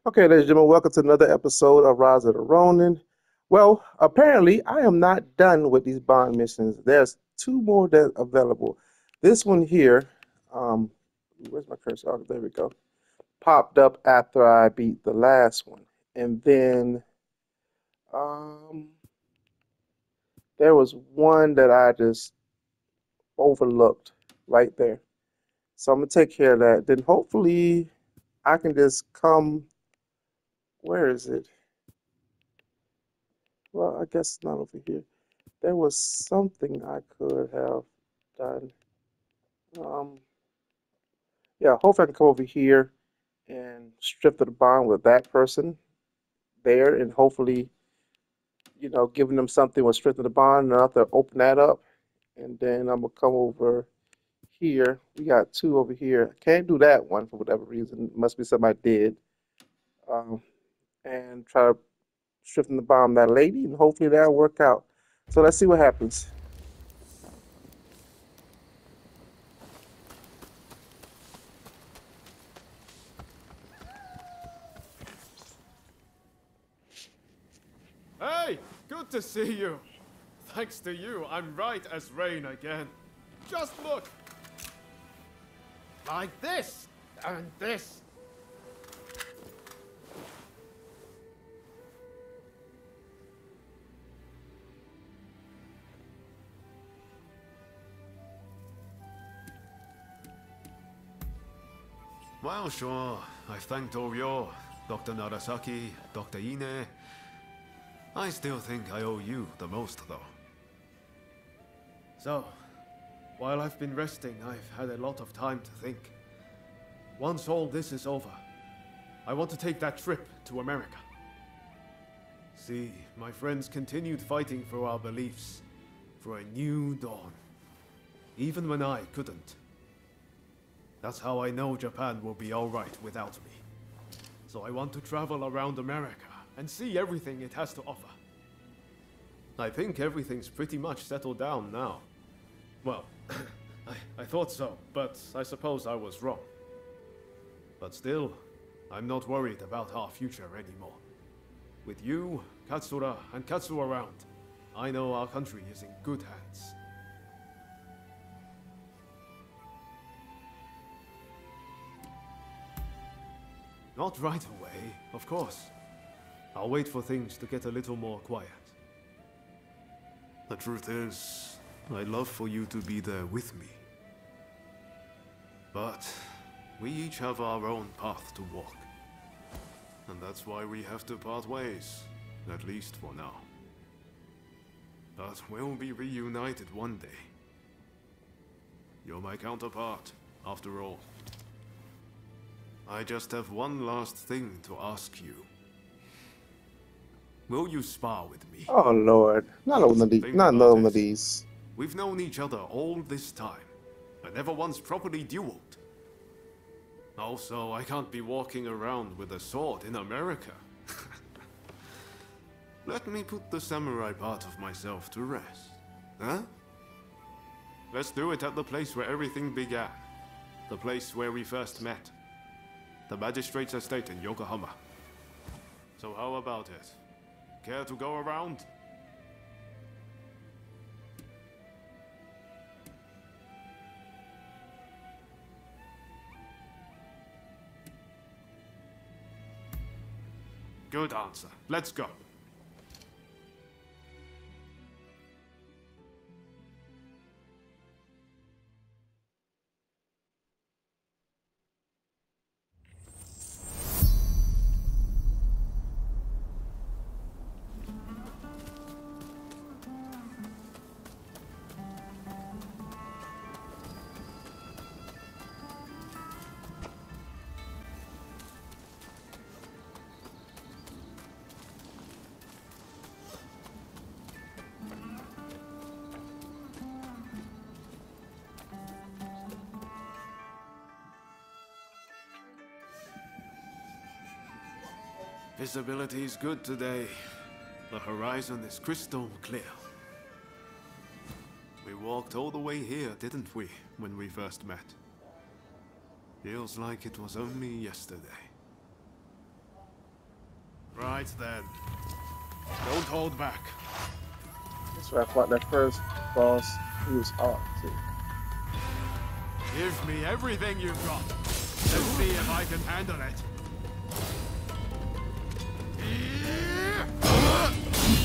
Okay, ladies and gentlemen, welcome to another episode of Rise of the Ronin. Well, apparently, I am not done with these bond missions. There's two more that are available. This one here, um, where's my cursor? Oh, there we go. Popped up after I beat the last one, and then um, there was one that I just overlooked right there. So I'm gonna take care of that. Then hopefully, I can just come. Where is it? Well, I guess it's not over here. There was something I could have done. Um, yeah, hopefully I can come over here and strip to the bond with that person there, and hopefully, giving them something with strip to the bond, and I'll have to open that up, and then I'm gonna come over here. We got two over here. Can't do that one for whatever reason. Must be something I did. Um, and try to strip from the bond that lady, and hopefully that'll work out. So let's see what happens. Hey, good to see you. Thanks to you, I'm right as rain again. Just look. Like this, and this. Well, sure. I've thanked Oryo, Dr. Narasaki, Dr. Ine. I still think I owe you the most, though. So, while I've been resting, I've had a lot of time to think. Once all this is over, I want to take that trip to America. See, my friends continued fighting for our beliefs, for a new dawn. Even when I couldn't. That's how I know Japan will be alright without me. So I want to travel around America and see everything it has to offer. I think everything's pretty much settled down now. Well, I thought so, but I suppose I was wrong. But still, I'm not worried about our future anymore. With you, Katsura, and Katsu around, I know our country is in good hands. Not right away, of course. I'll wait for things to get a little more quiet. The truth is, I'd love for you to be there with me. But we each have our own path to walk. And that's why we have to part ways, at least for now. But we'll be reunited one day. You're my counterpart, after all. I just have one last thing to ask you. Will you spar with me? Oh Lord, not one of these. Think Not about another one of it. these. We've known each other all this time, but never once properly dueled. Also, I can't be walking around with a sword in America. Let me put the samurai part of myself to rest. Huh? Let's do it at the place where everything began. The place where we first met. The magistrate's estate in Yokohama. So how about it? Care to go around? Good answer. Let's go. Visibility is good today. The horizon is crystal clear. We walked all the way here, didn't we, when we first met? Feels like it was only yesterday. Right then. Don't hold back. That's why I fought that first boss. He was hard too. Give me everything you've got. Let's see if I can handle it.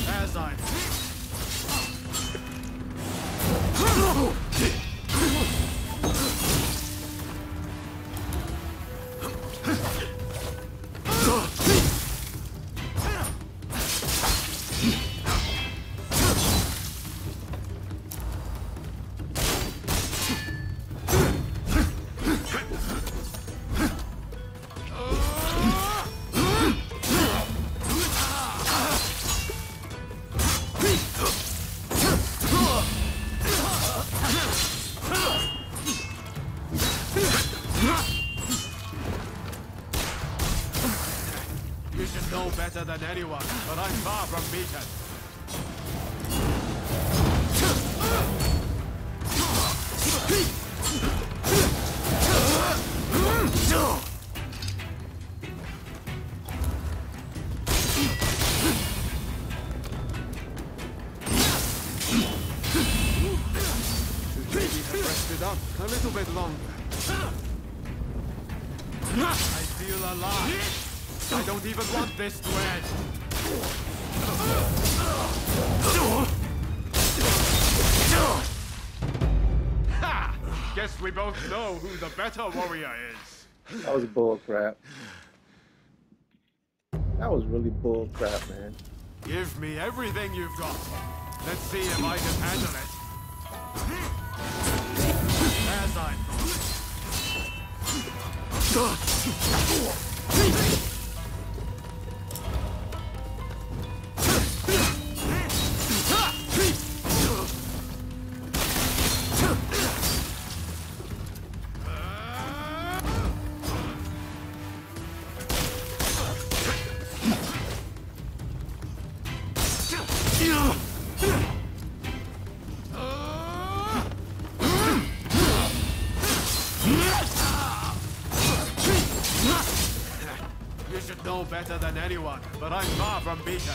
As I... You should know better than anyone, but I'm far from beaten. Maybe have rested up a little bit longer. I feel alive. I don't even want this to end. Ha! Guess we both know who the better warrior is. That was bull crap. That was really bull crap, man. Give me everything you've got. Let's see if I can handle it. As I You should know better than anyone, but I'm far from beaten.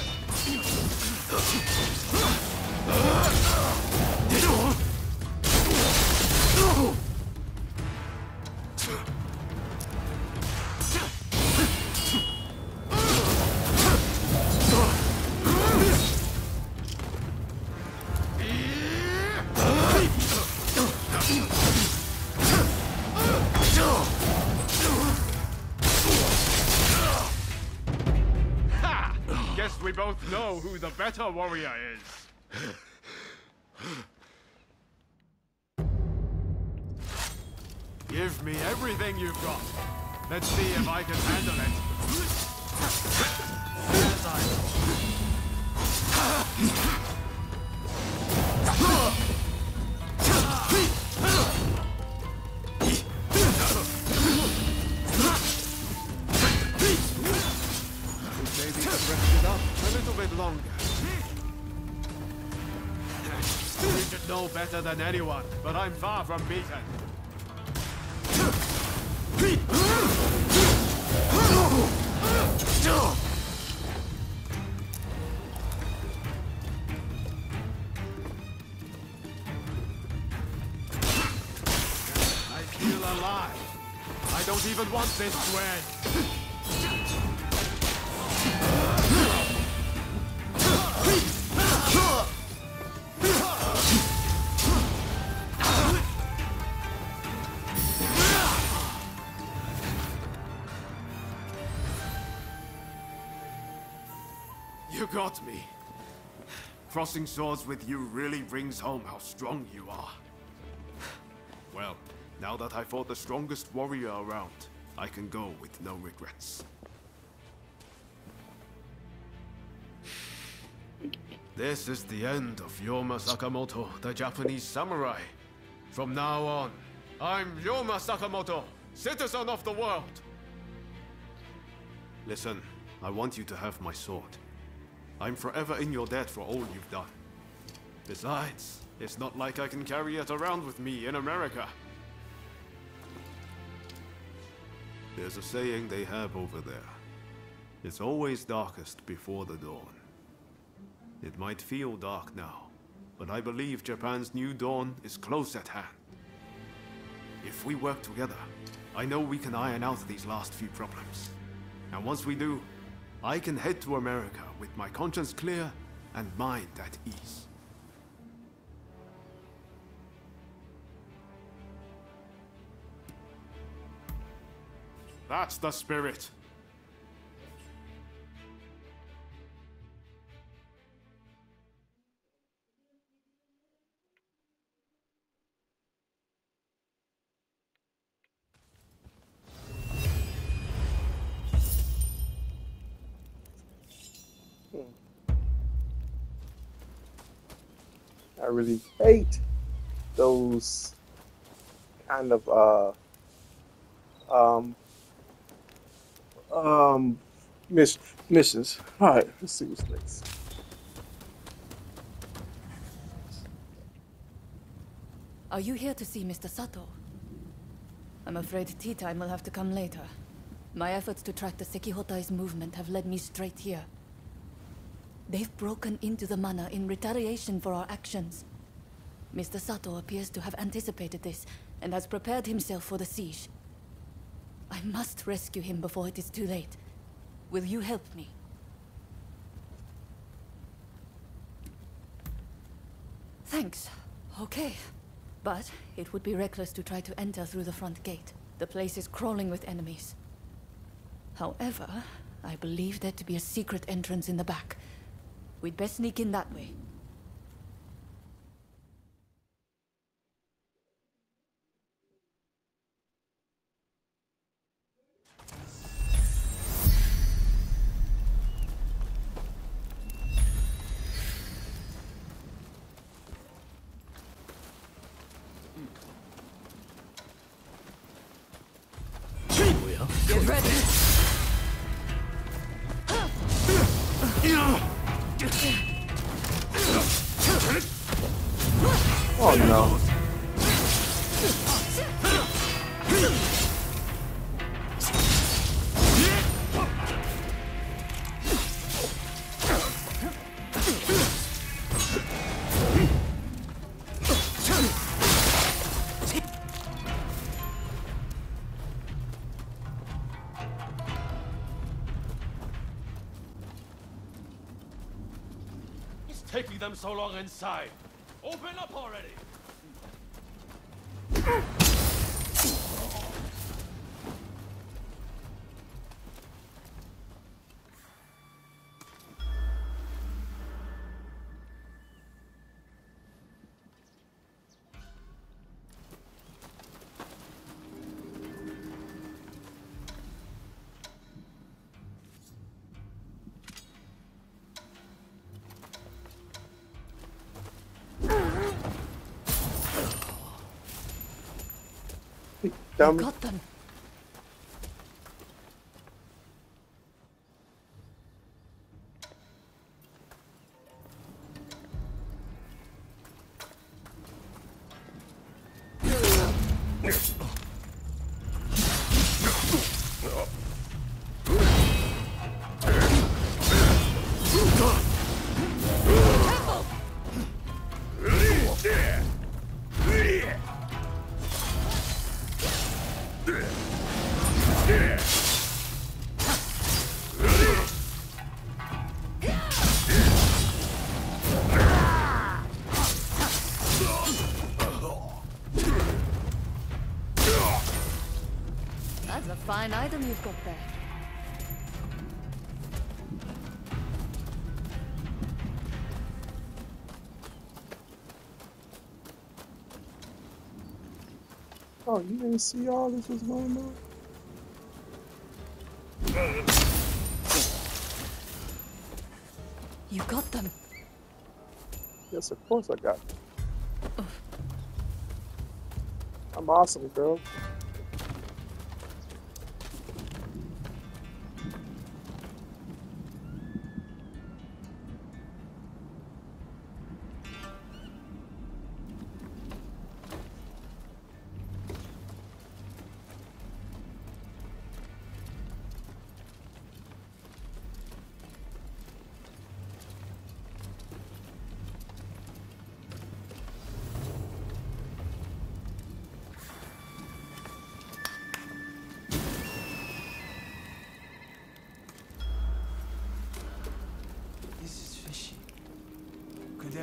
Guess we both know who the better warrior is. Give me everything you've got. Let's see if I can handle it. As Maybe I've rested up a little bit longer. You should know better than anyone, but I'm far from beaten. I feel alive. I don't even want this to end. You got me. Crossing swords with you really brings home how strong you are. Well, now that I fought the strongest warrior around, I can go with no regrets. This is the end of Yoma Sakamoto, the Japanese samurai. From now on, I'm Yoma Sakamoto, citizen of the world. Listen, I want you to have my sword. I'm forever in your debt for all you've done. Besides, it's not like I can carry it around with me in America. There's a saying they have over there. It's always darkest before the dawn. It might feel dark now, but I believe Japan's new dawn is close at hand. If we work together, I know we can iron out these last few problems. And once we do, I can head to America with my conscience clear and mind at ease. That's the spirit. I really hate those kind of um um missions. All right, let's see what's next. Are you here to see Mr. Sato? I'm afraid tea time will have to come later. My efforts to track the Sekihotai's movement have led me straight here. They've broken into the mana in retaliation for our actions. Mr. Sato appears to have anticipated this and has prepared himself for the siege. I must rescue him before it is too late. Will you help me? Thanks. Okay. But it would be reckless to try to enter through the front gate. The place is crawling with enemies. However, I believe there to be a secret entrance in the back. We'd best sneak in that way. Get ready! Oh no. What's taking them so long inside? Open up already! You got them. That's a fine item you've got there. Oh, you didn't see all this was going on? You got them. Yes, of course I got them. I'm awesome, girl.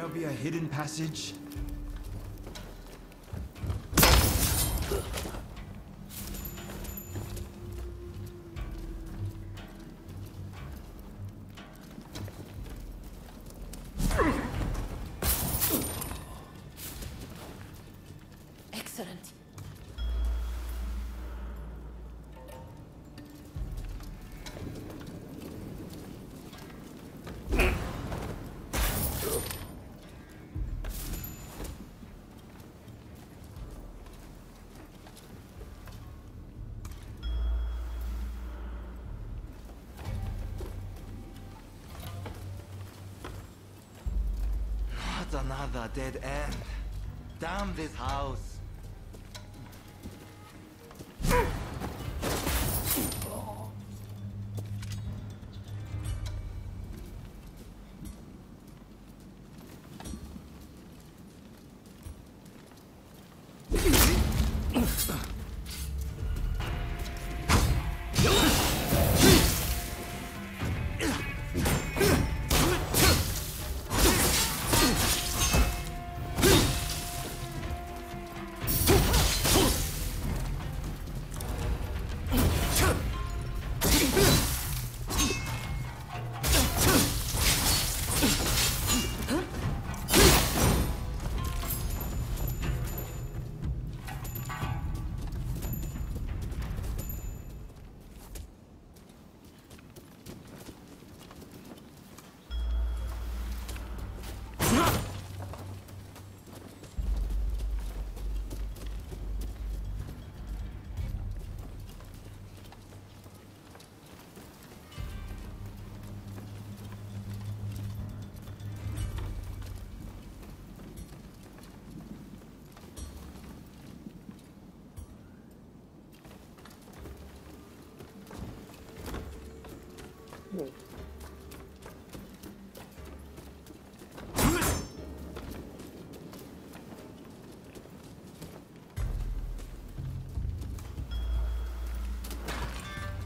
there be a hidden passage? Excellent. Not another dead end. Damn this house.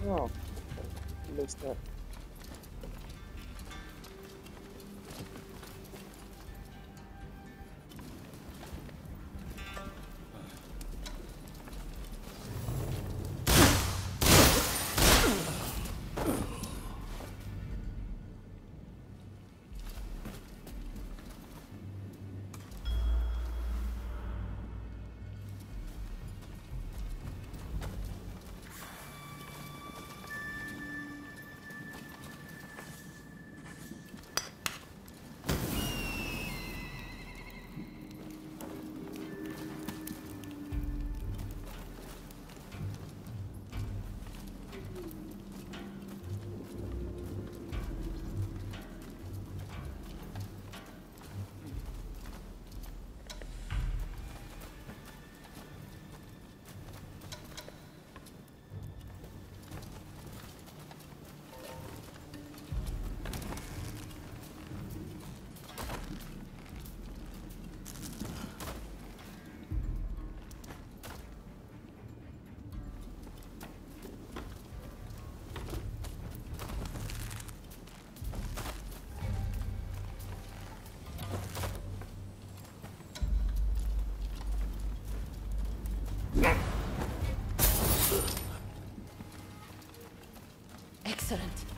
Oh, missed that. Excellent.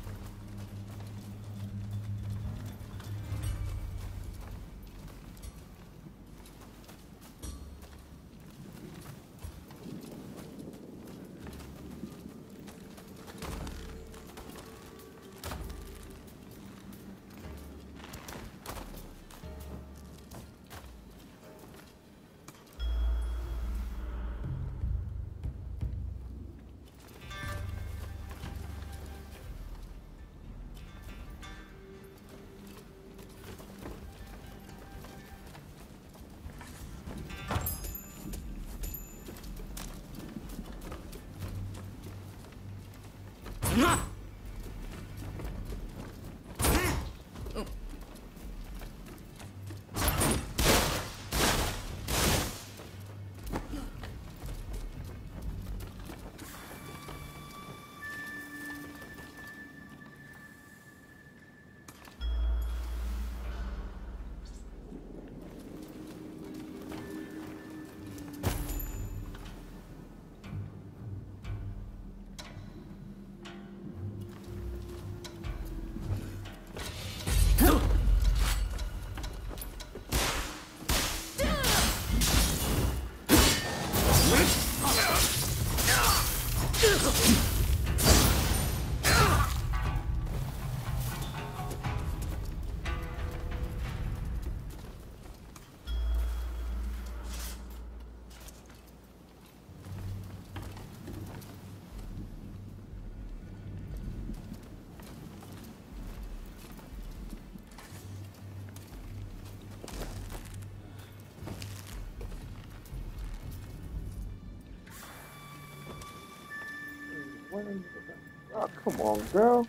Oh, come on, girl.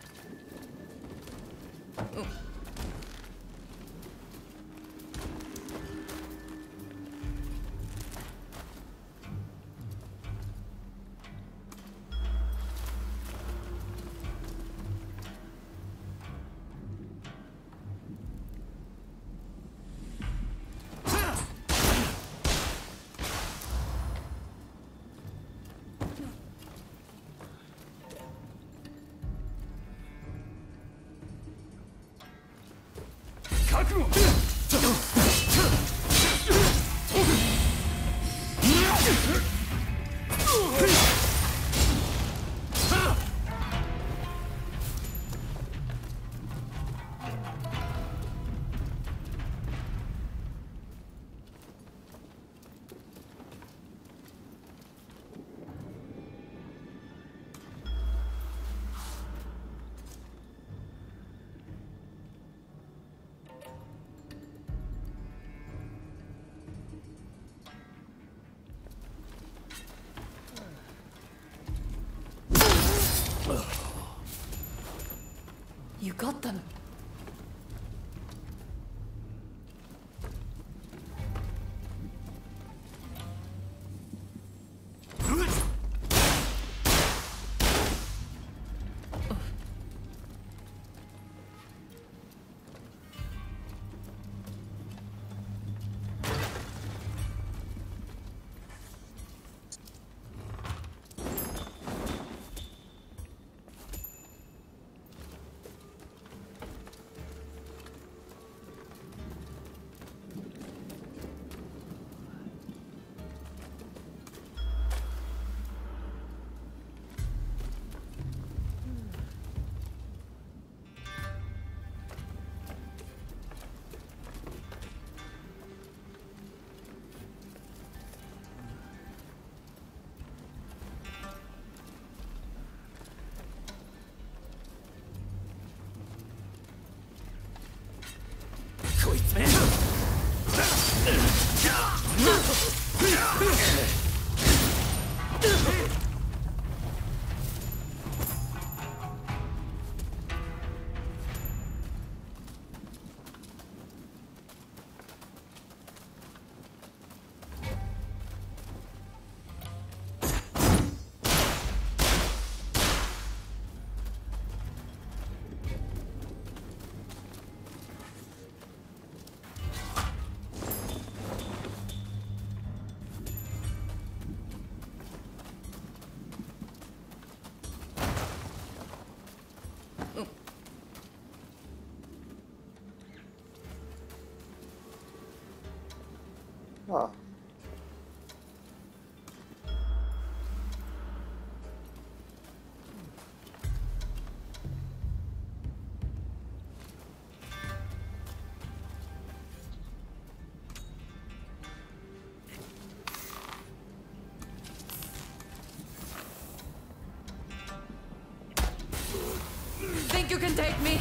You got them. Ah. Think you can take me?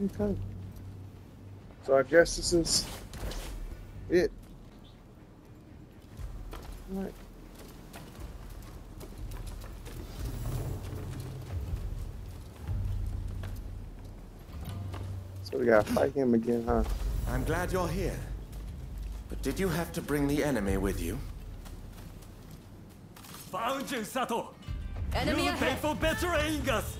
Okay. So I guess this is it. All right. So we gotta fight him again, huh? I'm glad you're here. But did you have to bring the enemy with you? Found you, Sato! Enemy You pay ahead! for betraying us!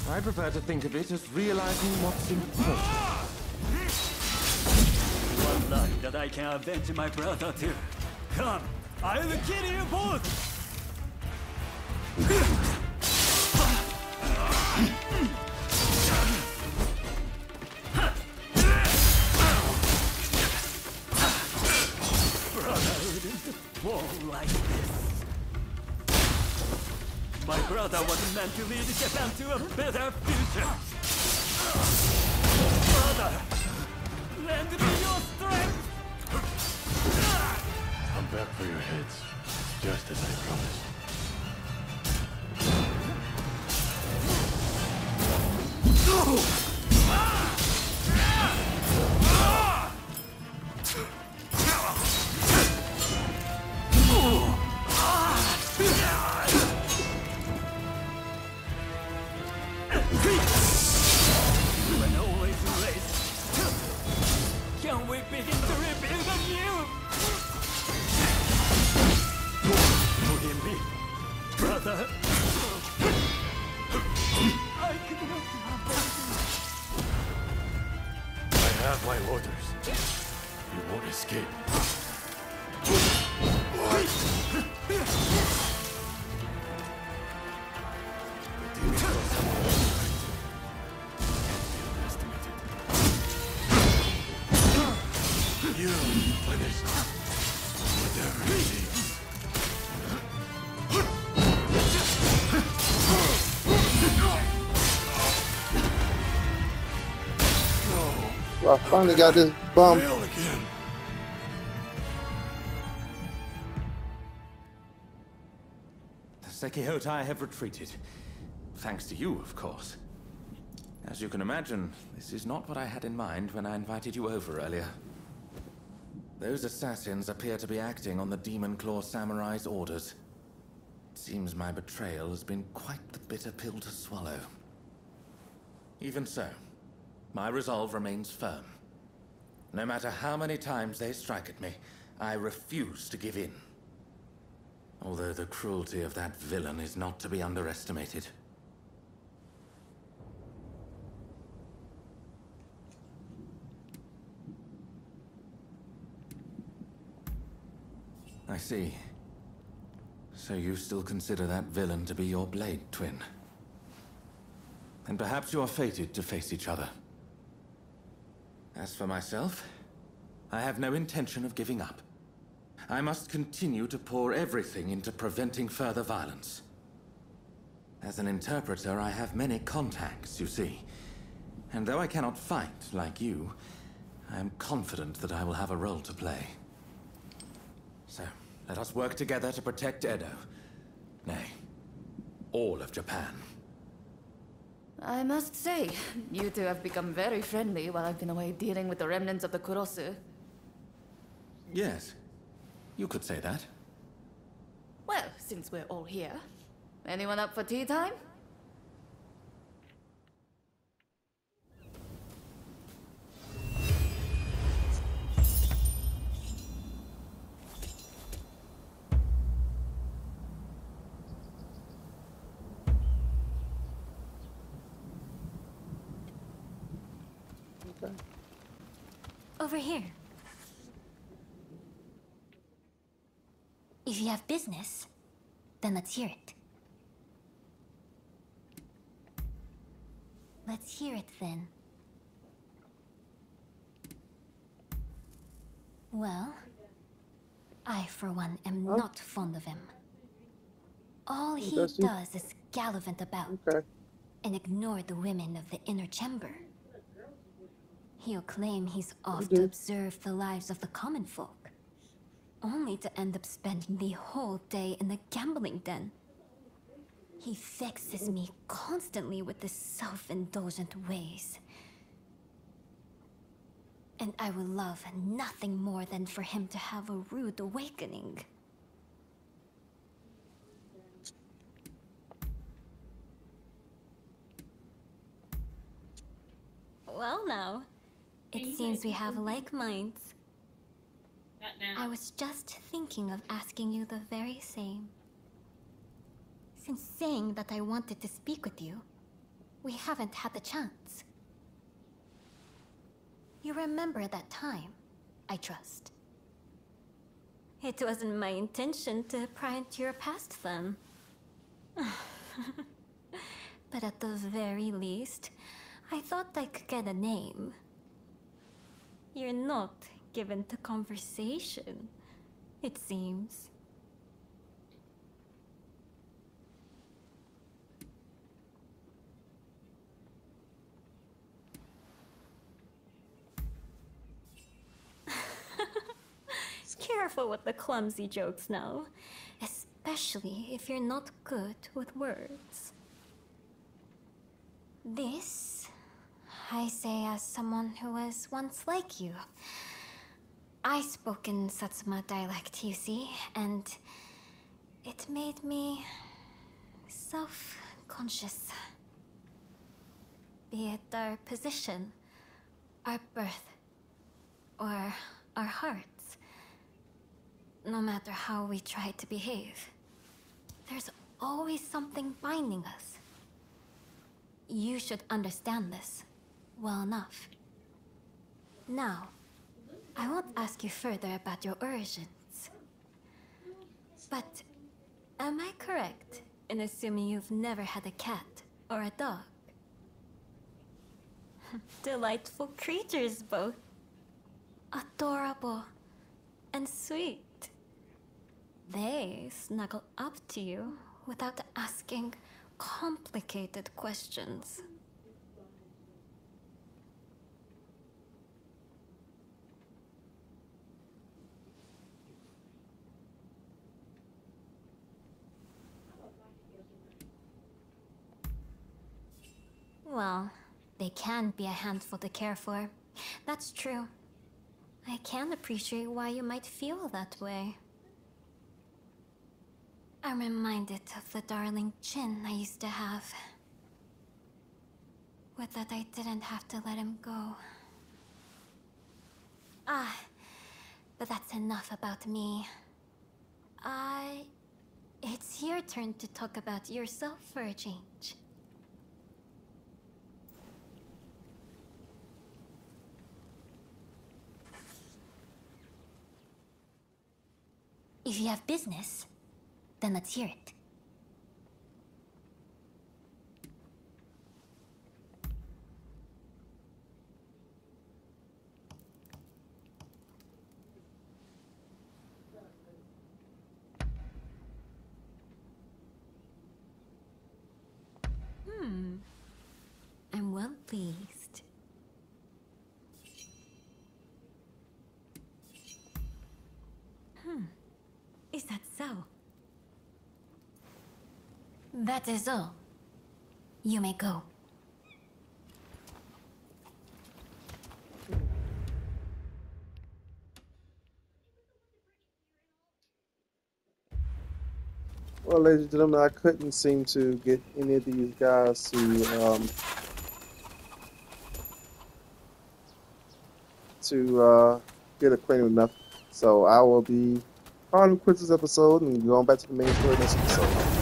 I prefer to think of it as realizing what's important. One life that I can avenge my brother too. Come, I'll kill you both! Brotherhood won't like this. My brother was meant to lead Japan to a better future. Brother, lend me your strength! I'm back for your heads, just as I promised. When always late. Can we begin to rebuild anew? Forgive me, brother. I could not I have my orders. You won't escape. You finished. Whatever it takes. Well, I finally got this bum. Fail again. The Sekihotai have retreated. Thanks to you, of course. As you can imagine, this is not what I had in mind when I invited you over earlier. Those assassins appear to be acting on the Demon Claw Samurai's orders. It seems my betrayal has been quite the bitter pill to swallow. Even so, my resolve remains firm. No matter how many times they strike at me, I refuse to give in. Although the cruelty of that villain is not to be underestimated. I see. So you still consider that villain to be your blade twin? And perhaps you are fated to face each other. As for myself, I have no intention of giving up. I must continue to pour everything into preventing further violence. As an interpreter, I have many contacts, you see. And though I cannot fight like you, I am confident that I will have a role to play. So, let us work together to protect Edo. Nay, all of Japan. I must say, you two have become very friendly while I've been away dealing with the remnants of the Kurosu. Yes, you could say that. Well, since we're all here, anyone up for tea time? Okay. Over here. If you have business, then let's hear it. Let's hear it then. Well, I for one am not fond of him. All he does he? does is gallivant about Okay. and ignore the women of the inner chamber. He'll claim he's off do. to observe the lives of the common folk, only to end up spending the whole day in the gambling den. He vexes me constantly with his self-indulgent ways. And I would love nothing more than for him to have a rude awakening. Well now, it seems we have like minds. I was just thinking of asking you the very same. Since saying that I wanted to speak with you, we haven't had the chance. You remember that time, I trust. It wasn't my intention to pry into your past then. But at the very least, I thought I could get a name. You're not given to conversation, it seems. Careful with the clumsy jokes now, especially if you're not good with words. This, I say as someone who was once like you. I spoke in Satsuma dialect, you see, and it made me self-conscious. Be it our position, our birth, or our hearts. No matter how we try to behave, there's always something binding us. You should understand this well enough. Now, I won't ask you further about your origins. But am I correct in assuming you've never had a cat or a dog? Delightful creatures both. Adorable and sweet. They snuggle up to you without asking complicated questions. Well, they can be a handful to care for. That's true. I can appreciate why you might feel that way. I'm reminded of the darling Jin I used to have. With that, I didn't have to let him go. But that's enough about me. It's your turn to talk about yourself for a change. If you have business, then let's hear it. I'm well pleased. Is that so? That is all. You may go. Well, ladies and gentlemen, I couldn't seem to get any of these guys to get acquainted enough. So I will be calling quits this episode and going back to the main story next episode.